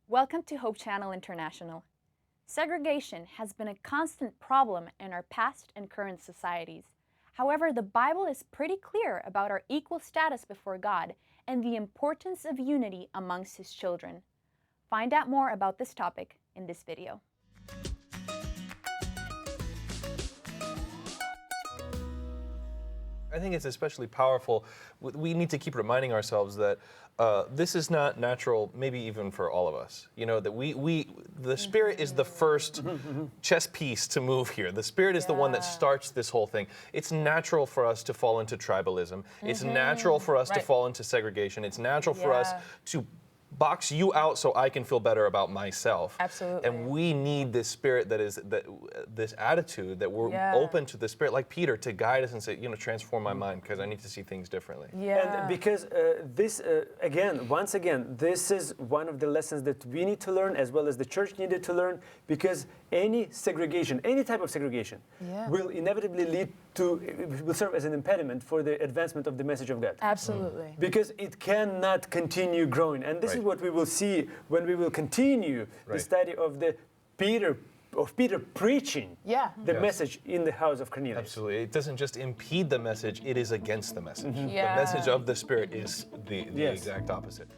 Welcome to Hope Channel International. Segregation has been a constant problem in our past and current societies. However, the Bible is pretty clear about our equal status before God and the importance of unity amongst His children. Find out more about this topic in this video. I think it's especially powerful. We need to keep reminding ourselves that this is not natural, maybe even for all of us. You know, that the Spirit is the first chess piece to move here. The Spirit is the one that starts this whole thing. It's natural for us to fall into tribalism. It's natural for us to fall into segregation. It's natural for us to box you out so I can feel better about myself. Absolutely. And we need this spirit this attitude that we're open to the Spirit, like Peter, to guide us and say, transform my mind because I need to see things differently. Yeah. And because once again, this is one of the lessons that we need to learn, as well as the church needed to learn, because any segregation, any type of segregation, will inevitably will serve as an impediment for the advancement of the message of God. Absolutely. Because it cannot continue growing. And this is what we will see when we will continue the study of Peter preaching the message in the house of Cornelius. Absolutely. It doesn't just impede the message, it is against the message. The message of the Spirit is the exact opposite.